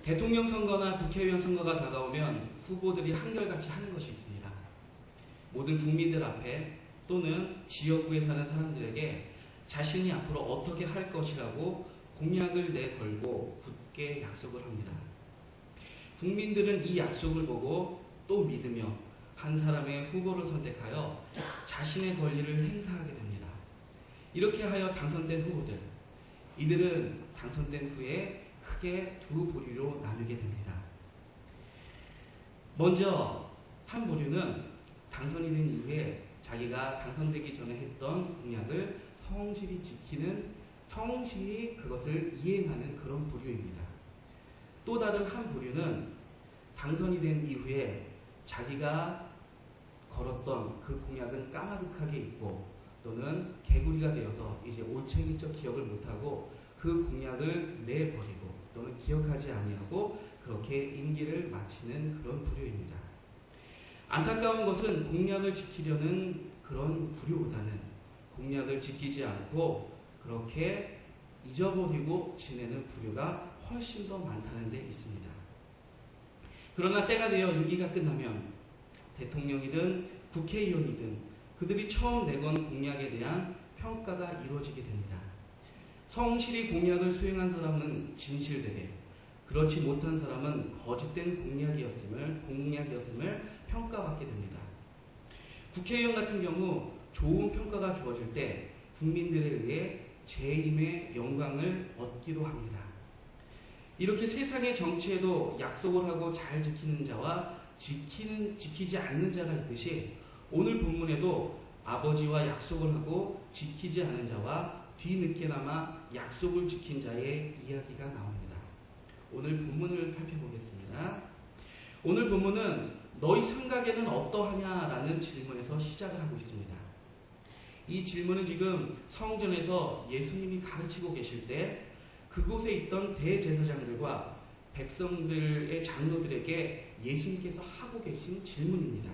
대통령 선거나 국회의원 선거가 다가오면 후보들이 한결같이 하는 것이 있습니다. 모든 국민들 앞에 또는 지역구에 사는 사람들에게 자신이 앞으로 어떻게 할 것이라고 공약을 내걸고 굳게 약속을 합니다. 국민들은 이 약속을 보고 또 믿으며 한 사람의 후보를 선택하여 자신의 권리를 행사하게 됩니다. 이렇게 하여 당선된 후보들, 이들은 당선된 후에 크게 두 부류로 나누게 됩니다. 먼저 한 부류는 당선이 된 이후에 자기가 당선되기 전에 했던 공약을 성실히 지키는, 성실히 그것을 이행하는 그런 부류입니다. 또 다른 한 부류는 당선이 된 이후에 자기가 걸었던 그 공약은 까마득하게 잊고 또는 개구리가 되어서 이제 올챙이적 기억을 못하고 그 공약을 내버리고 또는 기억하지 아니하고 그렇게 임기를 마치는 그런 부류입니다. 안타까운 것은 공약을 지키려는 그런 부류보다는 공약을 지키지 않고 그렇게 잊어버리고 지내는 부류가 훨씬 더 많다는 데 있습니다. 그러나 때가 되어 임기가 끝나면 대통령이든 국회의원이든 그들이 처음 내건 공약에 대한 평가가 이루어지게 됩니다. 성실히 공약을 수행한 사람은 진실되게, 그렇지 못한 사람은 거짓된 공약이었음을 평가받게 됩니다. 국회의원 같은 경우 좋은 평가가 주어질 때 국민들에 의해 재임의 영광을 얻기도 합니다. 이렇게 세상의 정치에도 약속을 하고 잘 지키는 자와 지키지 않는 자가 있듯이 오늘 본문에도 아버지와 약속을 하고 지키지 않은 자와 뒤늦게나마 약속을 지킨 자의 이야기가 나옵니다. 오늘 본문을 살펴보겠습니다. 오늘 본문은 너희 생각에는 어떠하냐라는 질문에서 시작을 하고 있습니다. 이 질문은 지금 성전에서 예수님이 가르치고 계실 때 그곳에 있던 대제사장들과 백성들의 장로들에게 예수님께서 하고 계신 질문입니다.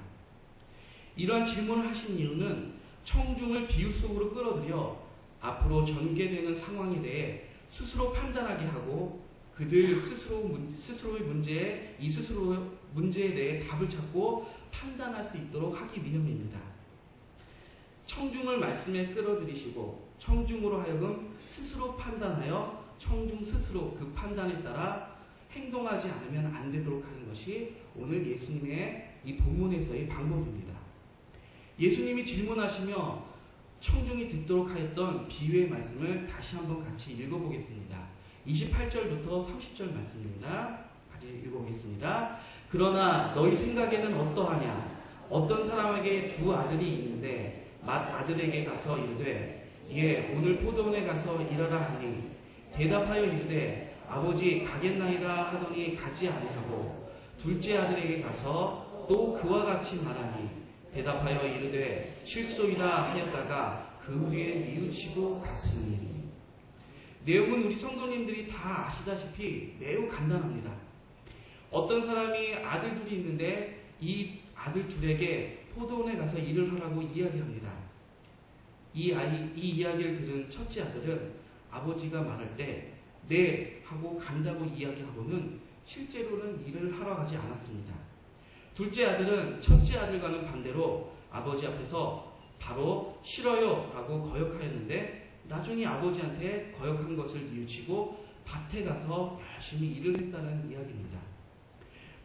이러한 질문을 하신 이유는 청중을 비유 속으로 끌어들여 앞으로 전개되는 상황에 대해 스스로 판단하게 하고 그들 스스로의 문제에 대해 답을 찾고 판단할 수 있도록 하기 위함입니다. 청중을 말씀에 끌어들이시고 청중으로 하여금 스스로 판단하여 청중 스스로 그 판단에 따라 행동하지 않으면 안 되도록 하는 것이 오늘 예수님의 이 본문에서의 방법입니다. 예수님이 질문하시며 청중이 듣도록 하였던 비유의 말씀을 다시 한번 같이 읽어보겠습니다. 28절부터 30절 말씀입니다. 같이 읽어보겠습니다. 그러나 너희 생각에는 어떠하냐? 어떤 사람에게 두 아들이 있는데 맏 아들에게 가서 이르되 오늘 포도원에 가서 일하라 하니 대답하여 이르되 아버지 가겠나이다 하더니 가지 아니하고 둘째 아들에게 가서 또 그와 같이 말하니 대답하여 이르되 실소이다 하였다가 그 후에 뉘우치고 갔으니. 내용은 우리 성도님들이 다 아시다시피 매우 간단합니다. 어떤 사람이 아들 둘이 있는데 이 아들 둘에게 포도원에 가서 일을 하라고 이야기합니다. 이 이야기를 들은 첫째 아들은 아버지가 말할 때 네 하고 간다고 이야기하고는 실제로는 일을 하러 가지 않았습니다. 둘째 아들은 첫째 아들과는 반대로 아버지 앞에서 바로 싫어요 라고 거역하였는데 나중에 아버지한테 거역한 것을 뉘우치고 밭에 가서 열심히 일을 했다는 이야기입니다.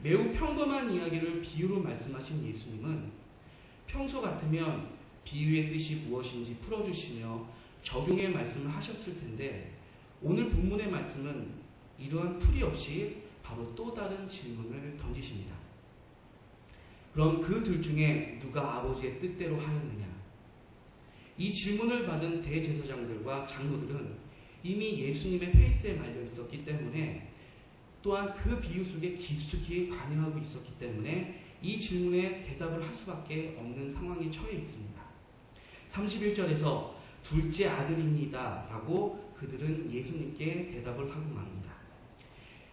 매우 평범한 이야기를 비유로 말씀하신 예수님은 평소 같으면 비유의 뜻이 무엇인지 풀어주시며 적용의 말씀을 하셨을 텐데 오늘 본문의 말씀은 이러한 풀이 없이 바로 또 다른 질문을 던지십니다. 그럼 그 둘 중에 누가 아버지의 뜻대로 하였느냐? 이 질문을 받은 대제사장들과 장로들은 이미 예수님의 페이스에 말려 있었기 때문에 또한 그 비유 속에 깊숙이 관여하고 있었기 때문에 이 질문에 대답을 할 수밖에 없는 상황에 처해 있습니다. 31절에서 둘째 아들입니다 라고 그들은 예수님께 대답을 하고 맙니다.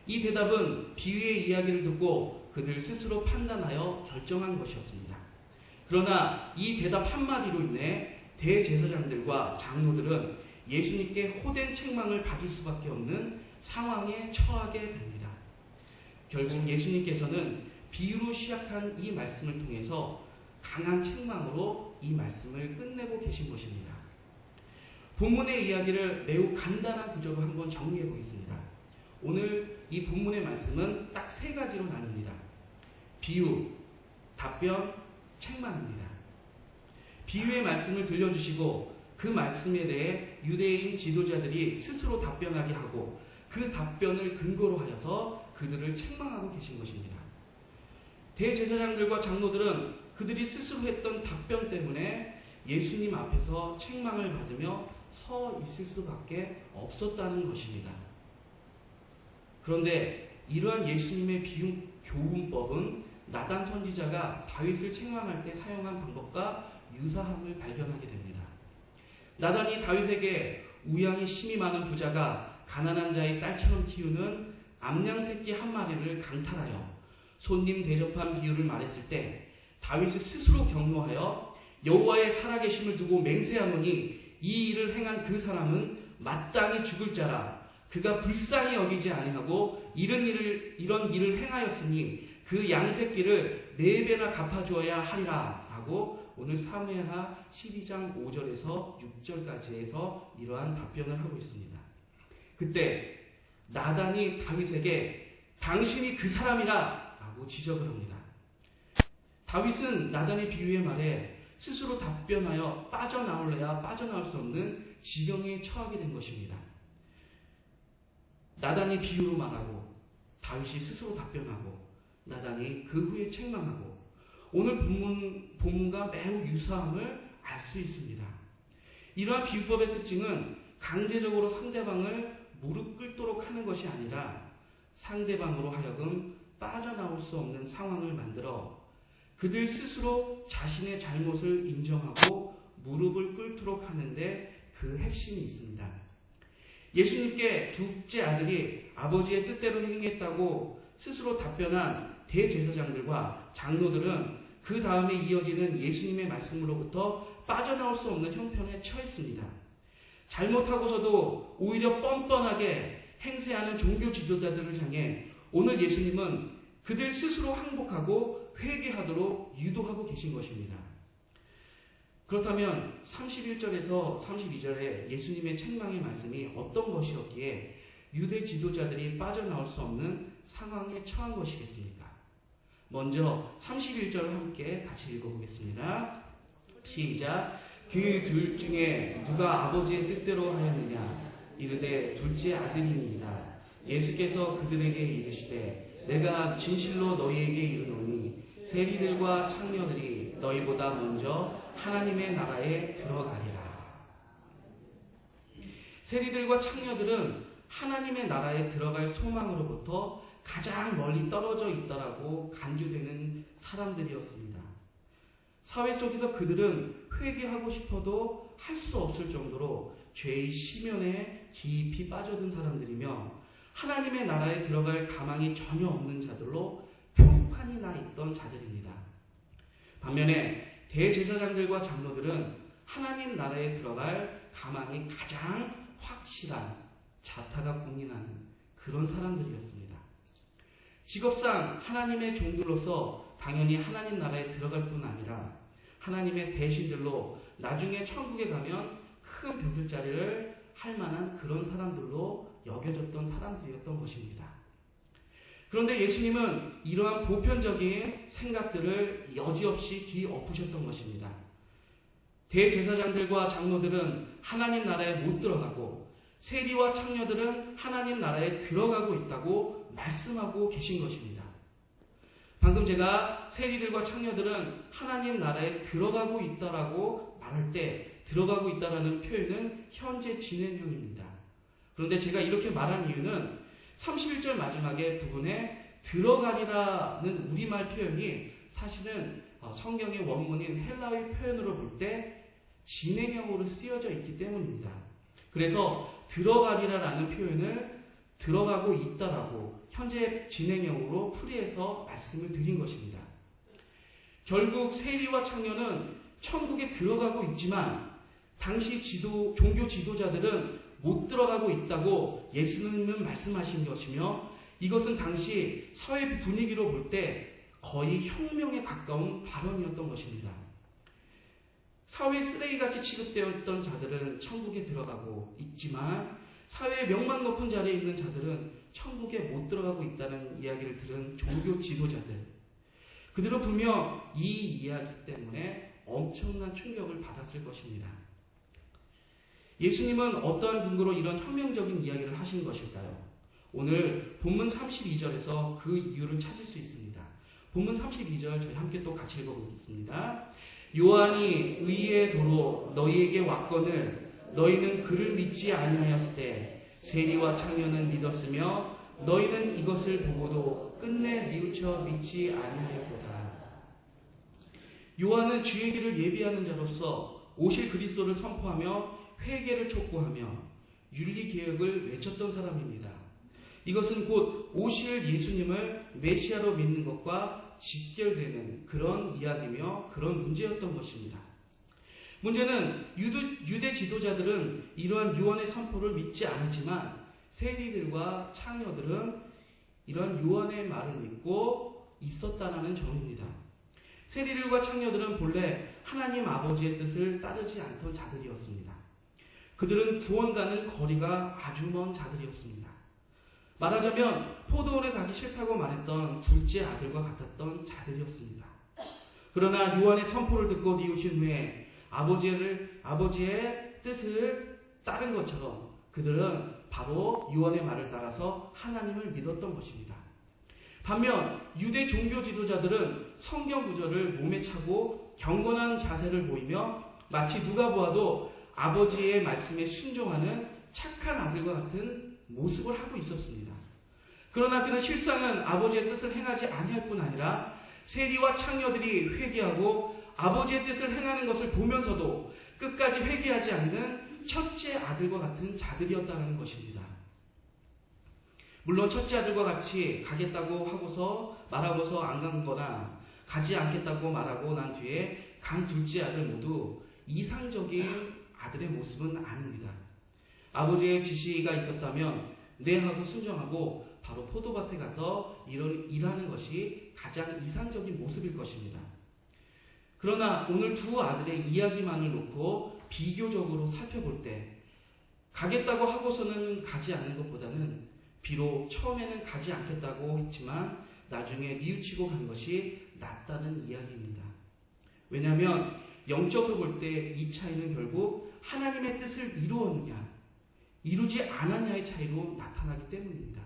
이 대답은 비유의 이야기를 듣고 그들 스스로 판단하여 결정한 것이었습니다. 그러나 이 대답 한마디로 인해 대제사장들과 장로들은 예수님께 호된 책망을 받을 수밖에 없는 상황에 처하게 됩니다. 결국 예수님께서는 비유로 시작한 이 말씀을 통해서 강한 책망으로 이 말씀을 끝내고 계신 것입니다. 본문의 이야기를 매우 간단한 구조로 한번 정리해 보겠습니다. 오늘 이 본문의 말씀은 딱 세 가지로 나뉩니다. 비유, 답변, 책망입니다. 비유의 말씀을 들려주시고 그 말씀에 대해 유대인 지도자들이 스스로 답변하게 하고 그 답변을 근거로 하여서 그들을 책망하고 계신 것입니다. 대제사장들과 장로들은 그들이 스스로 했던 답변 때문에 예수님 앞에서 책망을 받으며 서 있을 수밖에 없었다는 것입니다. 그런데 이러한 예수님의 비유 교훈법은 나단 선지자가 다윗을 책망할 때 사용한 방법과 유사함을 발견하게 됩니다. 나단이 다윗에게 우양이 심이 많은 부자가 가난한 자의 딸처럼 키우는 암양 새끼 한 마리를 강탈하여 손님 대접한 비유를 말했을 때 다윗이 스스로 경노하여 여호와의 살아계심을 두고 맹세하노니 이 일을 행한 그 사람은 마땅히 죽을 자라. 그가 불쌍히 여기지 아니하고 이런 일을 행하였으니 그 양새끼를 4배나 갚아주어야 하리라 하고 오늘 사무엘하 12장 5절에서 6절까지 해서 이러한 답변을 하고 있습니다. 그때 나단이 다윗에게 당신이 그 사람이라 라고 지적을 합니다. 다윗은 나단의 비유의 말에 스스로 답변하여 빠져나올래야 빠져나올 수 없는 지경에 처하게 된 것입니다. 나단이 비유로 말하고 다윗이 스스로 답변하고 나단이 그 후에 책망하고 오늘 본문과 매우 유사함을 알 수 있습니다. 이러한 비유법의 특징은 강제적으로 상대방을 무릎 꿇도록 하는 것이 아니라 상대방으로 하여금 빠져나올 수 없는 상황을 만들어 그들 스스로 자신의 잘못을 인정하고 무릎을 꿇도록 하는데 그 핵심이 있습니다. 예수님께 둘째 아들이 아버지의 뜻대로 행했다고 스스로 답변한 대제사장들과 장로들은 그 다음에 이어지는 예수님의 말씀으로부터 빠져나올 수 없는 형편에 처했습니다. 잘못하고서도 오히려 뻔뻔하게 행세하는 종교 지도자들을 향해 오늘 예수님은 그들 스스로 항복하고 회개하도록 유도하고 계신 것입니다. 그렇다면 31절에서 32절에 예수님의 책망의 말씀이 어떤 것이었기에 유대 지도자들이 빠져나올 수 없는 상황에 처한 것이겠습니까? 먼저 31절 함께 같이 읽어보겠습니다. 시작. 그 둘 중에 누가 아버지의 뜻대로 하였느냐? 이르되 둘째 아들입니다. 예수께서 그들에게 이르시되 내가 진실로 너희에게 이르노니 세리들과 창녀들이 너희보다 먼저 하나님의 나라에 들어가리라. 세리들과 창녀들은 하나님의 나라에 들어갈 소망으로부터 가장 멀리 떨어져 있다라고 간주되는 사람들이었습니다. 사회 속에서 그들은 회개하고 싶어도 할 수 없을 정도로 죄의 심연에 깊이 빠져든 사람들이며 하나님의 나라에 들어갈 가망이 전혀 없는 자들로 평판이 나 있던 자들입니다. 반면에 대제사장들과 장로들은 하나님 나라에 들어갈 가망이 가장 확실한 자타가 공인하는 그런 사람들이었습니다. 직업상 하나님의 종들로서 당연히 하나님 나라에 들어갈 뿐 아니라 하나님의 대신들로 나중에 천국에 가면 큰 벼슬자리를 할 만한 그런 사람들로 여겨졌던 사람들이었던 것입니다. 그런데 예수님은 이러한 보편적인 생각들을 여지없이 뒤엎으셨던 것입니다. 대제사장들과 장로들은 하나님 나라에 못 들어가고 세리와 창녀들은 하나님 나라에 들어가고 있다고 말씀하고 계신 것입니다. 방금 제가 세리들과 창녀들은 하나님 나라에 들어가고 있다라고 말할 때 들어가고 있다라는 표현은 현재 진행형입니다. 그런데 제가 이렇게 말한 이유는 31절 마지막에 부분에 들어가리라는 우리말 표현이 사실은 성경의 원문인 헬라의 표현으로 볼 때 진행형으로 쓰여져 있기 때문입니다. 그래서 들어가리라라는 표현을 들어가고 있다라고 현재 진행형으로 풀이해서 말씀을 드린 것입니다. 결국 세리와 창녀는 천국에 들어가고 있지만 당시 종교 지도자들은 못 들어가고 있다고 예수님은 말씀하신 것이며 이것은 당시 사회 분위기로 볼 때 거의 혁명에 가까운 발언이었던 것입니다. 사회 쓰레기같이 취급되었던 자들은 천국에 들어가고 있지만 사회의 명망 높은 자리에 있는 자들은 천국에 못 들어가고 있다는 이야기를 들은 종교 지도자들, 그들은 분명 이 이야기 때문에 엄청난 충격을 받았을 것입니다. 예수님은 어떠한 근거로 이런 혁명적인 이야기를 하신 것일까요? 오늘 본문 32절에서 그 이유를 찾을 수 있습니다. 본문 32절 저희 함께 또 같이 읽어보겠습니다. 요한이 의의 도로 너희에게 왔거늘 너희는 그를 믿지 아니하였을 때 세리와 창녀는 믿었으며 너희는 이것을 보고도 끝내 뉘우쳐 믿지 아니하였도다. 요한은 주의 길을 예비하는 자로서 오실 그리스도를 선포하며 회개를 촉구하며 윤리개혁을 외쳤던 사람입니다. 이것은 곧 오실 예수님을 메시아로 믿는 것과 직결되는 그런 이야기며 그런 문제였던 것입니다. 문제는 유대 지도자들은 이러한 요한의 선포를 믿지 않았지만 세리들과 창녀들은 이러한 요한의 말을 믿고 있었다는 점입니다. 세리들과 창녀들은 본래 하나님 아버지의 뜻을 따르지 않던 자들이었습니다. 그들은 구원과는 거리가 아주 먼 자들이었습니다. 말하자면 포도원에 가기 싫다고 말했던 둘째 아들과 같았던 자들이었습니다. 그러나 요한의 선포를 듣고 뉘우친 후에 아버지의 뜻을 따른 것처럼 그들은 바로 요한의 말을 따라서 하나님을 믿었던 것입니다. 반면 유대 종교 지도자들은 성경 구절을 몸에 차고 경건한 자세를 보이며 마치 누가 보아도 아버지의 말씀에 순종하는 착한 아들과 같은 모습을 하고 있었습니다. 그러나 그는 실상은 아버지의 뜻을 행하지 아니할 뿐 아니라 세리와 창녀들이 회개하고 아버지의 뜻을 행하는 것을 보면서도 끝까지 회개하지 않는 첫째 아들과 같은 자들이었다는 것입니다. 물론 첫째 아들과 같이 가겠다고 말하고서 안 간 거나 가지 않겠다고 말하고 난 뒤에 간 둘째 아들 모두 이상적인 아들의 모습은 아닙니다. 아버지의 지시가 있었다면 네 하고 순종하고 바로 포도밭에 가서 일하는 것이 가장 이상적인 모습일 것입니다. 그러나 오늘 두 아들의 이야기만을 놓고 비교적으로 살펴볼 때 가겠다고 하고서는 가지 않는 것보다는 비록 처음에는 가지 않겠다고 했지만 나중에 뉘우치고 간 것이 낫다는 이야기입니다. 왜냐하면 영적으로 볼 때 이 차이는 결국 하나님의 뜻을 이루었느냐 이루지 않았냐의 차이로 나타나기 때문입니다.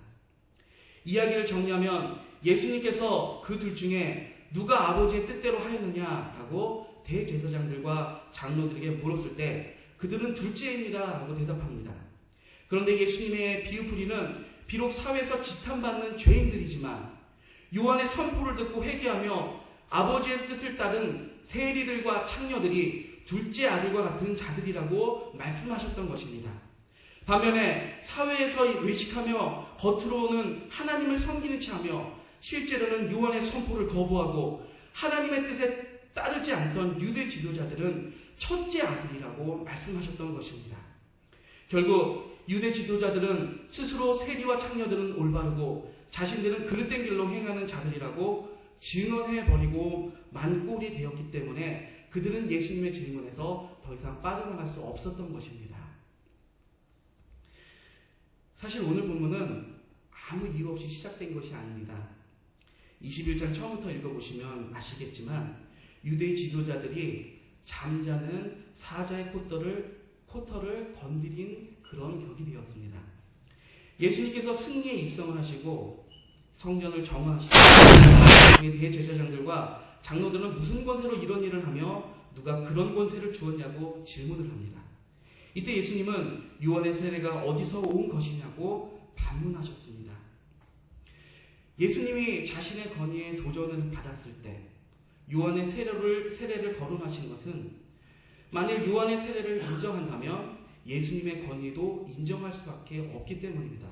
이야기를 정리하면 예수님께서 그 둘 중에 누가 아버지의 뜻대로 하였느냐라고 대제사장들과 장로들에게 물었을 때 그들은 둘째입니다 라고 대답합니다. 그런데 예수님의 비유풀이는 비록 사회에서 지탄받는 죄인들이지만 요한의 선포를 듣고 회개하며 아버지의 뜻을 따른 세리들과 창녀들이 둘째 아들과 같은 자들이라고 말씀하셨던 것입니다. 반면에 사회에서 외식하며 겉으로는 하나님을 섬기는 체하며 실제로는 요한의 선포를 거부하고 하나님의 뜻에 따르지 않던 유대 지도자들은 첫째 아들이라고 말씀하셨던 것입니다. 결국 유대 지도자들은 스스로 세리와 창녀들은 올바르고 자신들은 그릇된 길로 행하는 자들이라고 증언해버리고 만골이 되었기 때문에 그들은 예수님의 질문에서 더 이상 빠져나갈 수 없었던 것입니다. 사실 오늘 본문은 아무 이유 없이 시작된 것이 아닙니다. 21장 처음부터 읽어보시면 아시겠지만 유대 지도자들이 잠자는 사자의 코털을 건드린 그런 격이 되었습니다. 예수님께서 승리에 입성을 하시고 성전을 정화하시고 대제사장들과 장로들은 무슨 권세로 이런 일을 하며 누가 그런 권세를 주었냐고 질문을 합니다. 이때 예수님은 요한의 세례가 어디서 온 것이냐고 반문하셨습니다. 예수님이 자신의 건의에 도전을 받았을 때 요한의 세례를 거론하신 것은 만일 요한의 세례를 인정한다면 예수님의 건의도 인정할 수밖에 없기 때문입니다.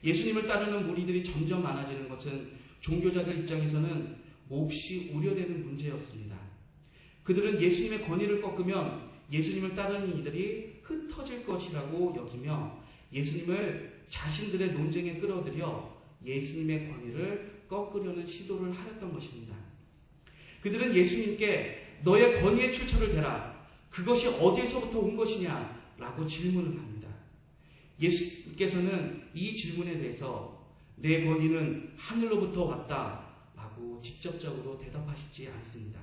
예수님을 따르는 무리들이 점점 많아지는 것은 종교자들 입장에서는 몹시 우려되는 문제였습니다. 그들은 예수님의 권위를 꺾으면 예수님을 따르는 이들이 흩어질 것이라고 여기며 예수님을 자신들의 논쟁에 끌어들여 예수님의 권위를 꺾으려는 시도를 하였던 것입니다. 그들은 예수님께 너의 권위의 출처를 대라. 그것이 어디에서부터 온 것이냐? 라고 질문을 합니다. 예수님께서는 이 질문에 대해서 내 권위는 하늘로부터 왔다 라고 직접적으로 대답하시지 않습니다.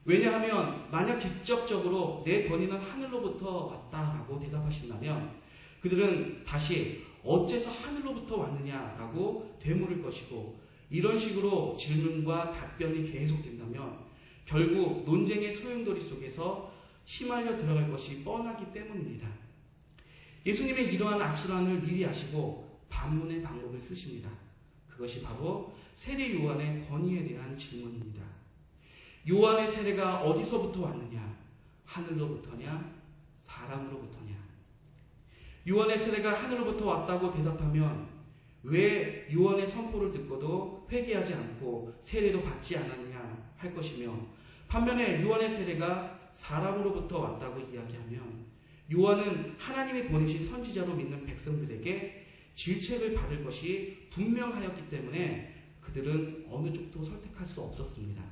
왜냐하면 만약 직접적으로 내 권위는 하늘로부터 왔다라고 대답하신다면 그들은 다시 어째서 하늘로부터 왔느냐라고 되물을 것이고, 이런 식으로 질문과 답변이 계속된다면 결국 논쟁의 소용돌이 속에서 휘말려 들어갈 것이 뻔하기 때문입니다. 예수님의 이러한 악순환을 미리 아시고 반문의 방법을 쓰십니다. 그것이 바로 세례 요한의 권위에 대한 질문입니다. 요한의 세례가 어디서부터 왔느냐? 하늘로부터냐? 사람으로부터냐? 요한의 세례가 하늘로부터 왔다고 대답하면 왜 요한의 선포를 듣고도 회개하지 않고 세례도 받지 않았냐 할 것이며, 반면에 요한의 세례가 사람으로부터 왔다고 이야기하면 요한은 하나님이 보내신 선지자로 믿는 백성들에게 질책을 받을 것이 분명하였기 때문에 그들은 어느 쪽도 선택할 수 없었습니다.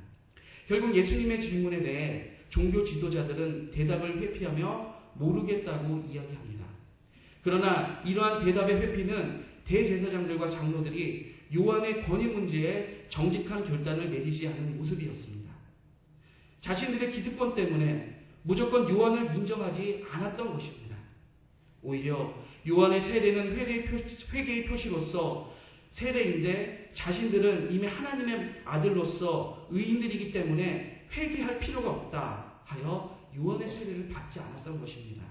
결국 예수님의 질문에 대해 종교 지도자들은 대답을 회피하며 모르겠다고 이야기합니다. 그러나 이러한 대답의 회피는 대제사장들과 장로들이 요한의 권위 문제에 정직한 결단을 내리지 않은 모습이었습니다. 자신들의 기득권 때문에 무조건 요한을 인정하지 않았던 것입니다. 오히려 요한의 세례는 회개의 표시로서 세례인데 자신들은 이미 하나님의 아들로서 의인들이기 때문에 회개할 필요가 없다 하여 요한의 세례를 받지 않았던 것입니다.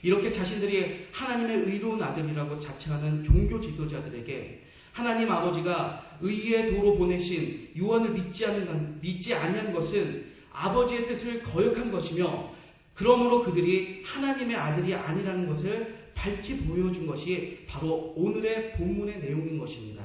이렇게 자신들이 하나님의 의로운 아들이라고 자처하는 종교 지도자들에게 하나님 아버지가 의의 도로 보내신 요한을 믿지 아니한 것은 아버지의 뜻을 거역한 것이며, 그러므로 그들이 하나님의 아들이 아니라는 것을 밝히 보여준 것이 바로 오늘의 본문의 내용인 것입니다.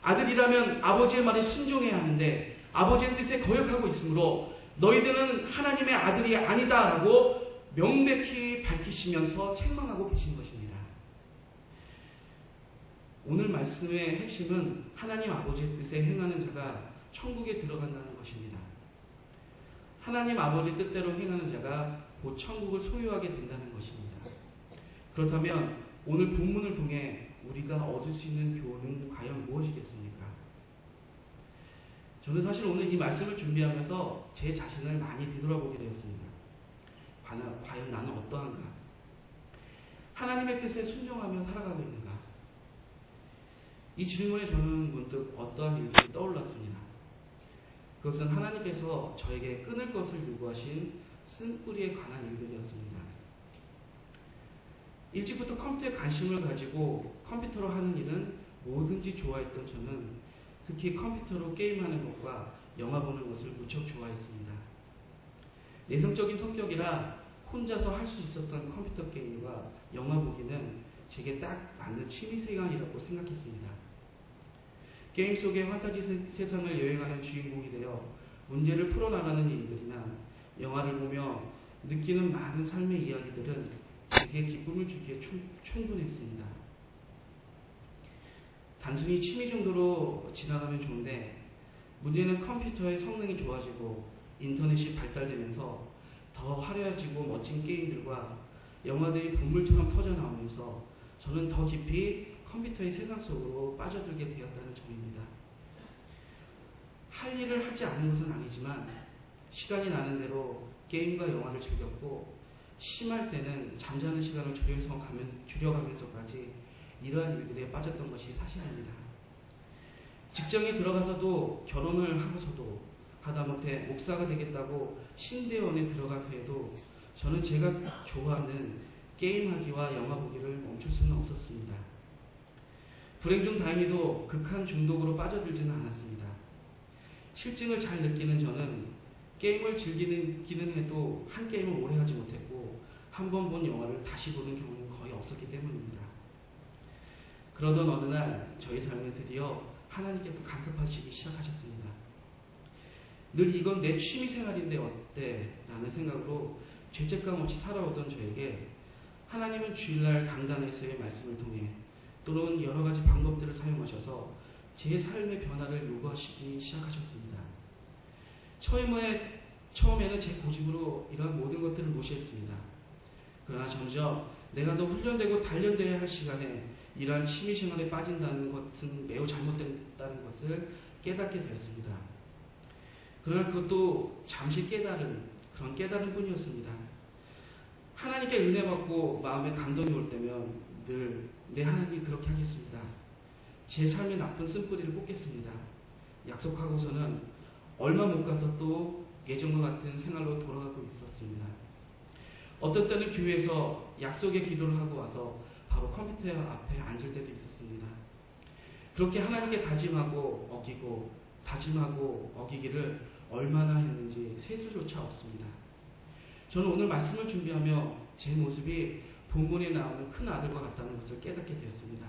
아들이라면 아버지의 말에 순종해야 하는데 아버지의 뜻에 거역하고 있으므로 너희들은 하나님의 아들이 아니다라고 명백히 밝히시면서 책망하고 계신 것입니다. 오늘 말씀의 핵심은 하나님 아버지의 뜻에 행하는 자가 천국에 들어간다는 것입니다. 하나님 아버지 뜻대로 행하는 자가 곧 천국을 소유하게 된다는 것입니다. 그렇다면 오늘 본문을 통해 우리가 얻을 수 있는 교훈은 과연 무엇이겠습니까? 저는 사실 오늘 이 말씀을 준비하면서 제 자신을 많이 뒤돌아보게 되었습니다. 과연 나는 어떠한가? 하나님의 뜻에 순종하며 살아가고 있는가? 이 질문에 저는 문득 어떠한 일들이 떠올랐습니다. 그것은 하나님께서 저에게 끊을 것을 요구하신 쓴뿌리에 관한 일들이었습니다. 일찍부터 컴퓨터에 관심을 가지고 컴퓨터로 하는 일은 뭐든지 좋아했던 저는 특히 컴퓨터로 게임하는 것과 영화 보는 것을 무척 좋아했습니다. 내성적인 성격이라 혼자서 할 수 있었던 컴퓨터 게임과 영화 보기는 제게 딱 맞는 취미생활이라고 생각했습니다. 게임 속의 판타지 세상을 여행하는 주인공이 되어 문제를 풀어나가는 일들이나 영화를 보며 느끼는 많은 삶의 이야기들은 제게 기쁨을 주기에 충분했습니다. 단순히 취미 정도로 지나가면 좋은데 문제는 컴퓨터의 성능이 좋아지고 인터넷이 발달되면서 더 화려해지고 멋진 게임들과 영화들이 본물처럼 터져나오면서 저는 더 깊이 컴퓨터의 세상 속으로 빠져들게 되었다는 점입니다. 할 일을 하지 않은 것은 아니지만 시간이 나는 대로 게임과 영화를 즐겼고 심할 때는 잠자는 시간을 줄여가면서까지 이러한 일들에 빠졌던 것이 사실입니다. 직장에 들어가서도 결혼을 하고서도 하다못해 목사가 되겠다고 신대원에 들어갈 때에도 저는 제가 좋아하는 게임하기와 영화 보기를 멈출 수는 없었습니다. 불행 중 다행히도 극한 중독으로 빠져들지는 않았습니다. 실증을 잘 느끼는 저는 게임을 즐기기는 해도 한 게임을 오래 하지 못했고 한 번 본 영화를 다시 보는 경우는 거의 없었기 때문입니다. 그러던 어느 날 저희 삶에 드디어 하나님께서 간섭하시기 시작하셨습니다. 늘 이건 내 취미생활인데 어때? 라는 생각으로 죄책감 없이 살아오던 저에게 하나님은 주일날 강단에서의 말씀을 통해 또는 여러 가지 방법들을 사용하셔서 제 삶의 변화를 요구하시기 시작하셨습니다. 처음에는 제 고집으로 이런 모든 것들을 무시했습니다. 그러나 점점 내가 더 훈련되고 단련되어야 할 시간에 이러한 취미생활에 빠진다는 것은 매우 잘못됐다는 것을 깨닫게 되었습니다. 그러나 그것도 잠시 그런 깨달은 뿐이었습니다. 하나님께 은혜 받고 마음에 감동이 올 때면 늘 내 하나님이 그렇게 하겠습니다. 제 삶의 나쁜 쓴뿌리를 뽑겠습니다. 약속하고서는 얼마 못 가서 또 예전과 같은 생활로 돌아가고 있었습니다. 어떤 때는 교회에서 약속의 기도를 하고 와서 바로 컴퓨터 앞에 앉을 때도 있었습니다. 그렇게 하나님께 다짐하고 어기고 다짐하고 어기기를 얼마나 했는지 세수조차 없습니다. 저는 오늘 말씀을 준비하며 제 모습이 본문에 나오는 큰 아들과 같다는 것을 깨닫게 되었습니다.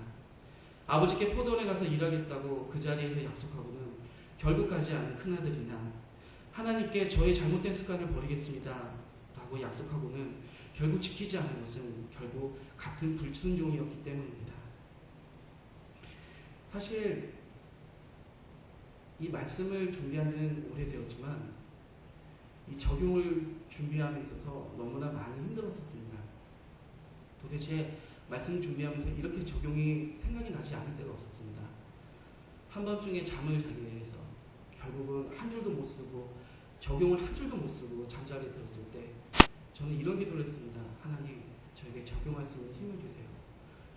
아버지께 포도원에 가서 일하겠다고 그 자리에서 약속하고는 결국 가지 않은 큰아들이나 하나님께 저의 잘못된 습관을 버리겠습니다 라고 약속하고는 결국 지키지 않은 것은 결국 같은 불순종이었기 때문입니다. 사실 이 말씀을 준비하는 오래되었지만 이 적용을 준비함에 있어서 너무나 많이 힘들었었습니다. 도대체 말씀 준비하면서 이렇게 적용이 생각이 나지 않을 때가 없었습니다. 한밤중에 잠을 자기 위해서 결국은 한 줄도 못 쓰고 적용을 한 줄도 못 쓰고 잠자리에 들었을 때 저는 이런 기도를 했습니다. 하나님, 저에게 적용할 수 있는 힘을 주세요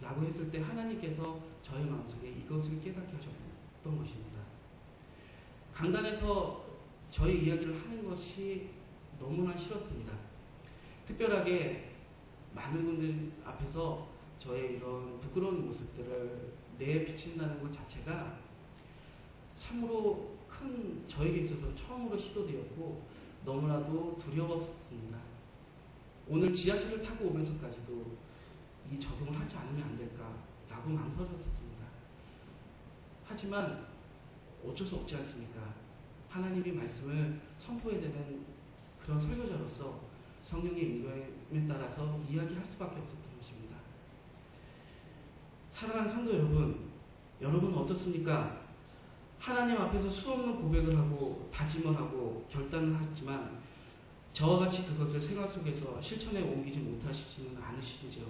라고 했을 때 하나님께서 저의 마음속에 이것을 깨닫게 하셨던 것입니다. 강단에서 저의 이야기를 하는 것이 너무나 싫었습니다. 특별하게 많은 분들 앞에서 저의 이런 부끄러운 모습들을 내비친다는 것 자체가 참으로 큰 저에게 있어서 처음으로 시도되었고 너무나도 두려웠습니다. 오늘 지하철을 타고 오면서까지도 이 적용을 하지 않으면 안 될까라고 망설였었습니다. 하지만 어쩔 수 없지 않습니까? 하나님의 말씀을 선포해야 되는 그런 설교자로서 성령의 인도에 따라서 이야기할 수밖에 없었던 것입니다. 사랑하는 성도 여러분 어떻습니까? 하나님 앞에서 수없는 고백을 하고 다짐을 하고 결단을 하지만 저와 같이 그것을 생활 속에서 실천에 옮기지 못하시지는 않으시죠.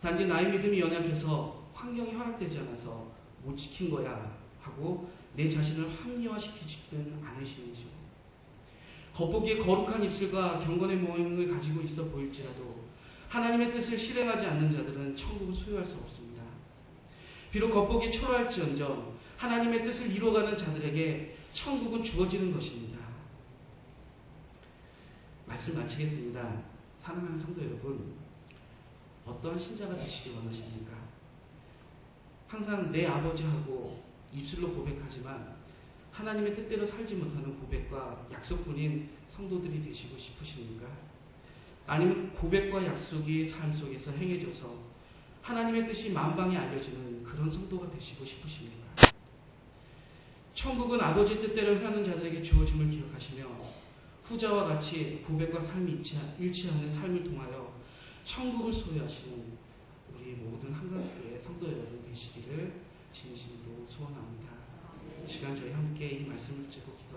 단지 나의 믿음이 연약해서 환경이 허락되지 않아서 못 지킨 거야 하고 내 자신을 합리화시키지는 않으시는지요. 겉보기에 거룩한 입술과 경건의 모형을 가지고 있어 보일지라도 하나님의 뜻을 실행하지 않는 자들은 천국을 소유할 수 없습니다. 비록 겉보기 초라할지언정 하나님의 뜻을 이루어가는 자들에게 천국은 주어지는 것입니다. 말씀 마치겠습니다. 사랑하는 성도 여러분, 어떠한 신자가 되시기 원하십니까? 항상 내 아버지하고 입술로 고백하지만 하나님의 뜻대로 살지 못하는 고백과 약속뿐인 성도들이 되시고 싶으십니까? 아니면 고백과 약속이 삶 속에서 행해져서 하나님의 뜻이 만방에 알려지는 그런 성도가 되시고 싶으십니까? 천국은 아버지 뜻대로 행하는 자들에게 주어짐을 기억하시며 후자와 같이 고백과 삶이 일치하는 삶을 통하여 천국을 소유하시는 우리 모든 한강교회 성도 여러분 되시기를 진심으로 소원합니다. 이 시간 저희 함께 이 말씀을 듣고 기도하시겠습니다.